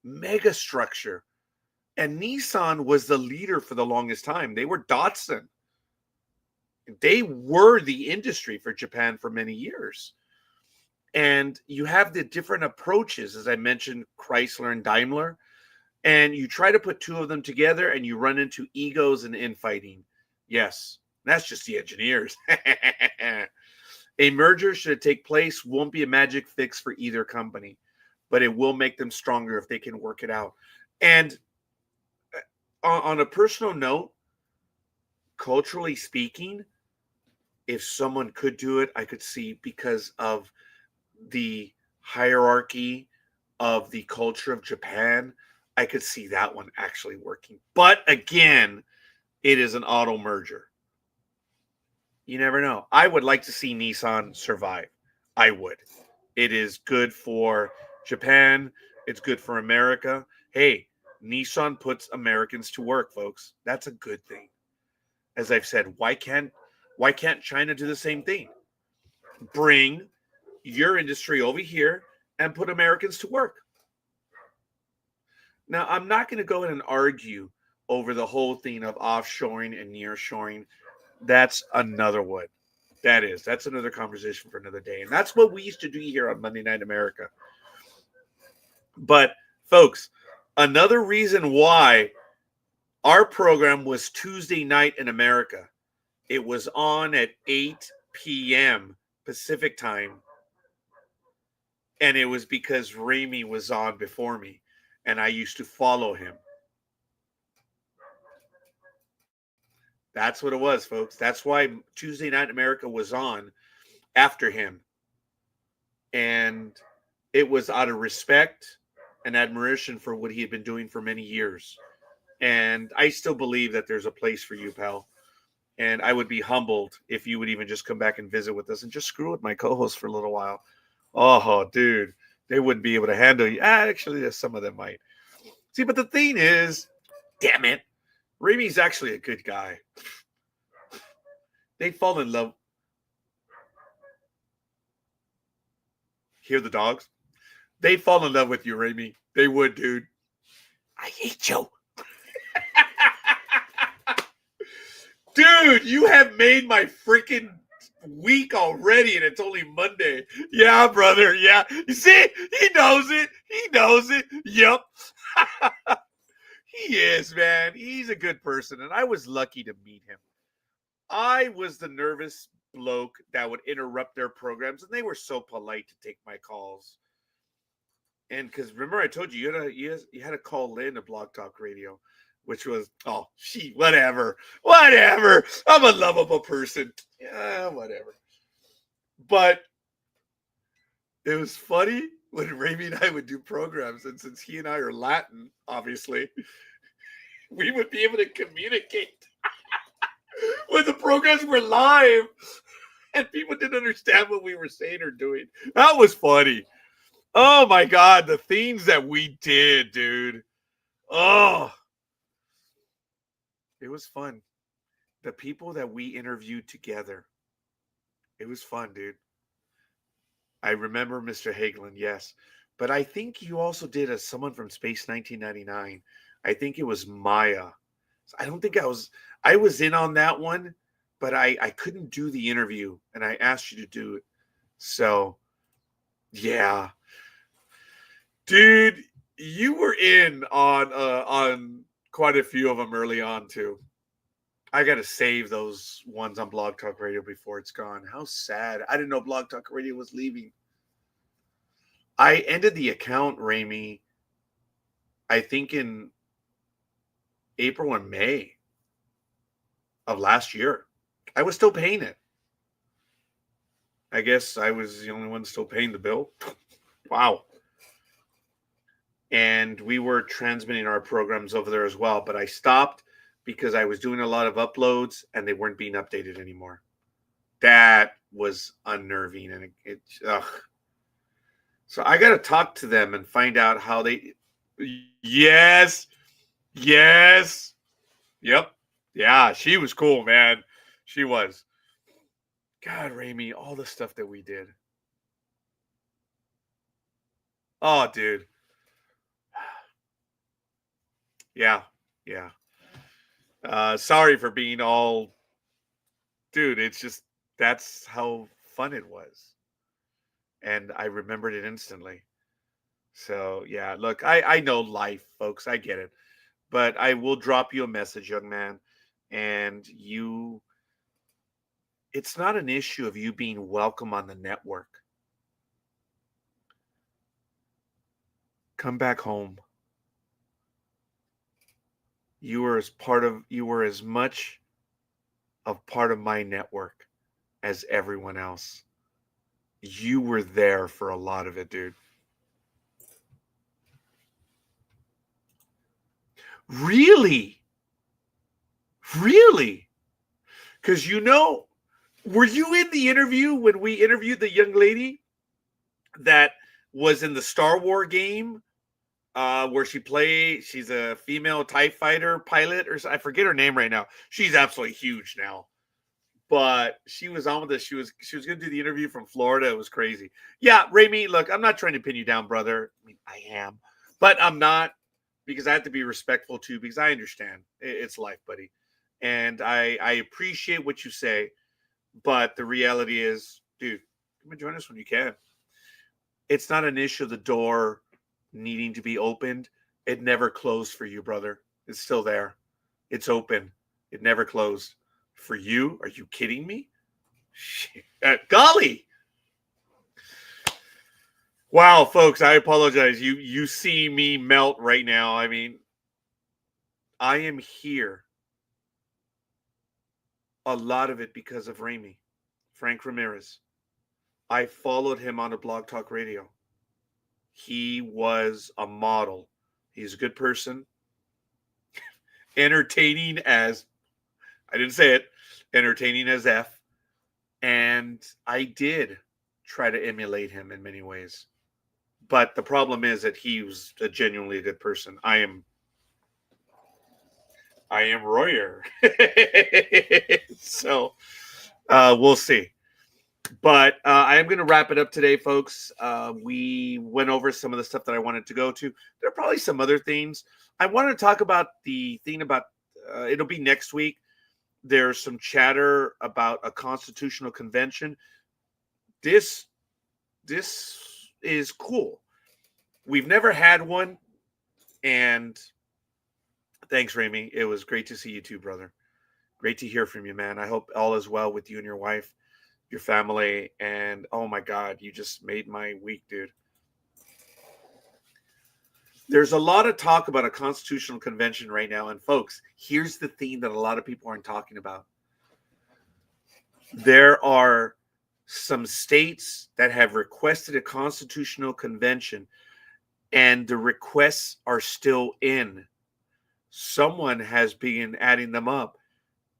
mega structure. And Nissan was the leader for the longest time. They were Datsun. They were the industry for Japan for many years. And you have the different approaches, as I mentioned, Chrysler and Daimler. And you try to put two of them together and you run into egos and infighting. Yes, that's just the engineers. A merger, should it take place, won't be a magic fix for either company, but it will make them stronger if they can work it out. And on a personal note, culturally speaking, if someone could do it, I could see, because of the hierarchy of the culture of Japan, I could see that one actually working. But again, it is an auto merger. You never know. I would like to see Nissan survive. I would. It is good for Japan. It's good for America. Hey, Nissan puts Americans to work, folks. That's a good thing. As I've said, why can't China do the same thing? Bring your industry over here and put Americans to work. Now, I'm not going to go in and argue over the whole thing of offshoring and nearshoring. That's another one. That's another conversation for another day. And that's what we used to do here on Monday Night America. But folks, another reason why our program was Tuesday night in America, it was on at 8 p.m. Pacific time. And it was because Rami was on before me, and I used to follow him. That's what it was, folks. That's why Tuesday Night America was on after him. And it was out of respect and admiration for what he had been doing for many years. And I still believe that there's a place for you, pal. And I would be humbled if you would even just come back and visit with us and just screw with my co-host for a little while. Oh, dude, they wouldn't be able to handle you. Actually, some of them might. See, but the thing is, damn it, Rami's actually a good guy. They'd fall in love. Hear the dogs? They'd fall in love with you, Rami. They would, dude. I hate you. Dude, you have made my freaking week already, and it's only Monday. Yeah, brother. Yeah. You see, he knows it. He knows it. Yep. He is, man. He's a good person, and I was lucky to meet him. I was the nervous bloke that would interrupt their programs, and they were so polite to take my calls. And because remember, I told you you had to call in to Blog Talk Radio, which was whatever. I'm a lovable person. Yeah, whatever. But it was funny when Rami and I would do programs, and since he and I are Latin, obviously, we would be able to communicate when the programs were live, and people didn't understand what we were saying or doing. That was funny. Oh my God, the things that we did, dude. Oh, it was fun. the people that we interviewed together. It was fun, dude. I remember Mr. Hagelin, yes. But I think you also did a someone from Space 1999. I think it was Maya. I don't think I was in on that one, but I couldn't do the interview and I asked you to do it. So, yeah. Dude, you were in on quite a few of them early on too. I got to save those ones on Blog Talk Radio before it's gone. How sad. I didn't know Blog Talk Radio was leaving. I ended the account, Ramey, I think in April and May of last year. I was still paying it. I guess I was the only one still paying the bill. Wow. And we were transmitting our programs over there as well, but I stopped because I was doing a lot of uploads and they weren't being updated anymore. That was unnerving, and it ugh. So I got to talk to them and find out how they. Yes, yes, yep, yeah. She was cool, man. She was. God, Ramey, all the stuff that we did. Oh, dude. Yeah, yeah. Sorry for being all, dude. It's just that's how fun it was, and I remembered it instantly. So yeah, look, I know life, folks. I get it, but I will drop you a message, young man, and you. It's not an issue of you being welcome on the network. Come back home. You were as much of part of my network as everyone else. You were there for a lot of it, dude. Really? Really? Because were you in the interview when we interviewed the young lady that was in the Star Wars game where she's a female TIE fighter pilot, or I forget her name right now. She's absolutely huge now. But she was on with us. She was going to do the interview from Florida. It was crazy. Yeah, Ramey, look, I'm not trying to pin you down, brother. I mean, I am, but I'm not, because I have to be respectful too, because I understand it's life, buddy, and I appreciate what you say, but the reality is, dude, come and join us when you can. It's not an issue of the door needing to be opened. It never closed for you, brother. It's still there. It's open. It never closed. For you? Are you kidding me? Golly. Wow, folks, I apologize. You see me melt right now. I mean, I am here. A lot of it because of Ramey, Frank Ramirez. I followed him on a Blog Talk Radio. He was a model. He's a good person. Entertaining as, I didn't say it, entertaining as F. And I did try to emulate him in many ways. But the problem is that he was a genuinely good person. I am Royer. So we'll see. But I am going to wrap it up today, folks. We went over some of the stuff that I wanted to go to. There are probably some other things. I want to talk about the thing about, it'll be next week. There's some chatter about a constitutional convention. This is cool. We've never had one. And thanks, Ramey. It was great to see you too, brother. Great to hear from you, man. I hope all is well with you and your wife, your family, and oh my God, you just made my week, dude. There's a lot of talk about a constitutional convention right now, and folks, here's the thing that a lot of people aren't talking about. There are some states that have requested a constitutional convention, and the requests are still in. Someone has been adding them up,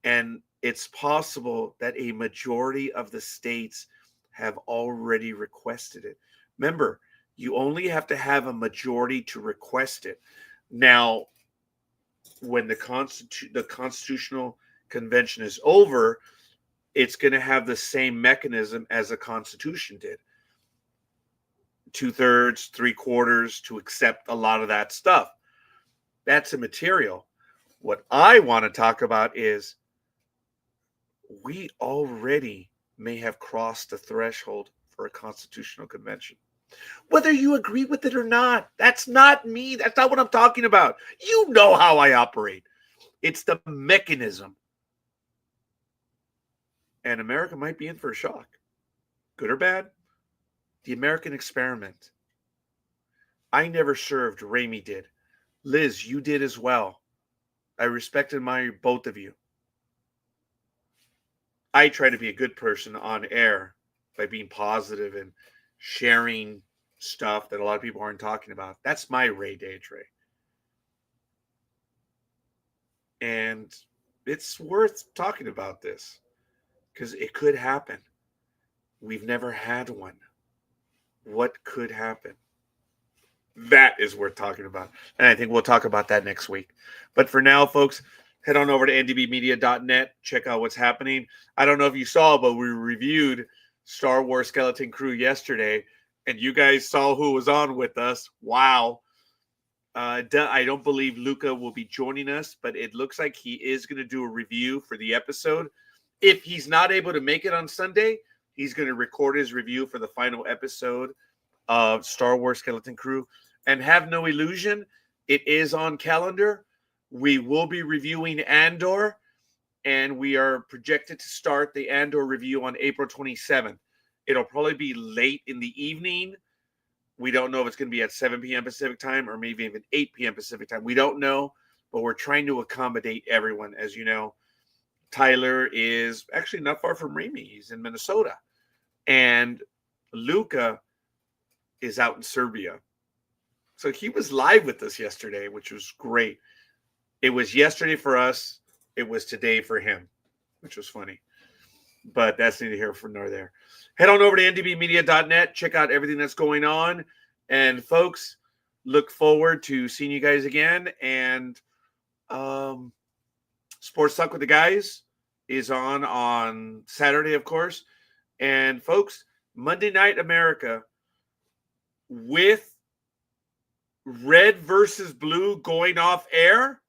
and it's possible that a majority of the states have already requested it. Remember, you only have to have a majority to request it. Now, when the constitutional convention is over, it's going to have the same mechanism as the Constitution did. 2/3, 3/4 to accept a lot of that stuff. That's immaterial. What I want to talk about is we already may have crossed the threshold for a constitutional convention. Whether you agree with it or not, that's not me. That's not what I'm talking about. You know how I operate. It's the mechanism. And America might be in for a shock. Good or bad? The American experiment. I never served. Ramey did. Liz, you did as well. I respect and admire both of you. I try to be a good person on air by being positive and sharing stuff that a lot of people aren't talking about. That's my Ray Day Trey. And it's worth talking about this because it could happen. We've never had one. What could happen? That is worth talking about. And I think we'll talk about that next week. But for now, folks, head on over to ndbmedia.net. Check out what's happening. I don't know if you saw, but we reviewed Star Wars Skeleton Crew yesterday, and you guys saw who was on with us. Wow. I don't believe Luca will be joining us, but it looks like he is going to do a review for the episode. If he's not able to make it on Sunday, he's going to record his review for the final episode of Star Wars Skeleton Crew. And have no illusion, it is on calendar. We will be reviewing Andor, and we are projected to start the Andor review on April 27th. It'll probably be late in the evening. We don't know if it's going to be at 7 p.m. Pacific time or maybe even 8 p.m. Pacific time. We don't know, but we're trying to accommodate everyone. As you know, Tyler is actually not far from Ramey. He's in Minnesota. And Luca is out in Serbia. So he was live with us yesterday, which was great. It was yesterday for us. It was today for him, which was funny. But that's neither here nor there. Head on over to ndbmedia.net. Check out everything that's going on. And folks, look forward to seeing you guys again. And Sports Talk with the Guys is on Saturday, of course. And folks, Monday Night America with Red versus Blue going off air.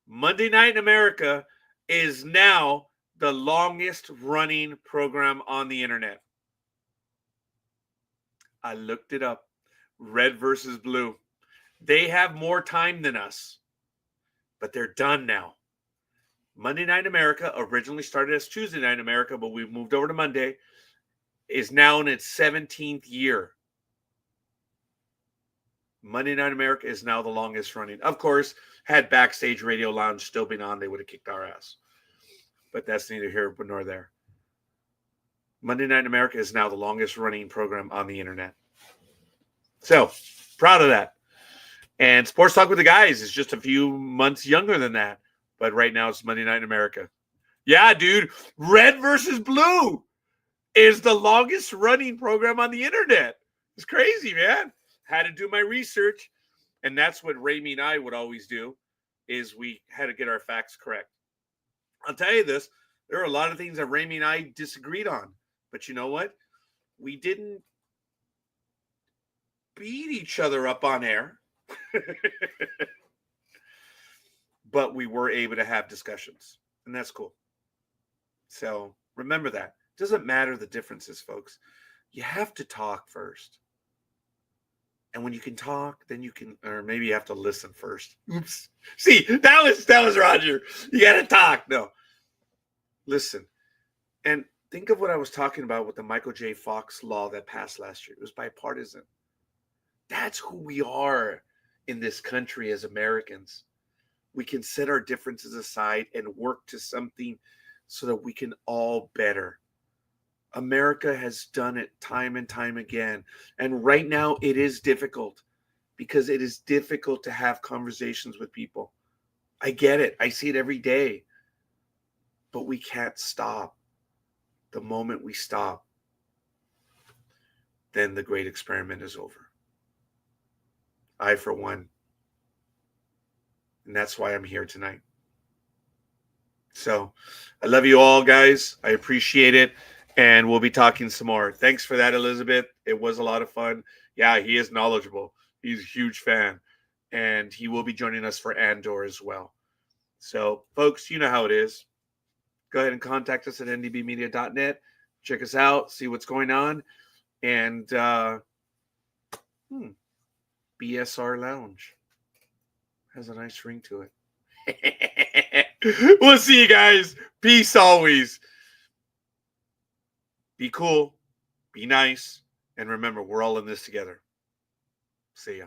Monday Night in America is now the longest running program on the internet. I looked it up. Red versus Blue. They have more time than us, but they're done now. Monday Night America originally started as Tuesday Night America, but we've moved over to Monday, is now in its 17th year. Monday Night America is now the longest running. Of course, had Backstage Radio Lounge still been on, they would have kicked our ass. But that's neither here nor there. Monday Night America is now the longest running program on the internet. So, proud of that. And Sports Talk with the Guys is just a few months younger than that. But right now it's Monday Night in America. Yeah, dude. Red versus Blue is the longest running program on the internet. It's crazy, man. Had to do my research. And that's what Ramey and I would always do, is we had to get our facts correct. I'll tell you this. There are a lot of things that Ramey and I disagreed on. But you know what? We didn't beat each other up on air. But we were able to have discussions. And that's cool. So remember that. It doesn't matter the differences, folks. You have to talk first. And when you can talk, then you can, or maybe you have to listen first. Oops. See, that was Roger. You got to talk. No. Listen. And think of what I was talking about with the Michael J. Fox law that passed last year. It was bipartisan. That's who we are in this country as Americans. We can set our differences aside and work to something so that we can all better. America has done it time and time again. And right now it is difficult because it is difficult to have conversations with people. I get it. I see it every day. But we can't stop. The moment we stop, then the great experiment is over. I, for one. And that's why I'm here tonight. So I love you all, guys. I appreciate it. And we'll be talking some more. Thanks for that, Elizabeth. It was a lot of fun. Yeah, he is knowledgeable. He's a huge fan. And he will be joining us for Andor as well. So, folks, you know how it is. Go ahead and contact us at ndbmedia.net. Check us out, see what's going on. And BSR Lounge has a nice ring to it. We'll see you guys. Peace always. Be cool, be nice, and remember, we're all in this together. See ya.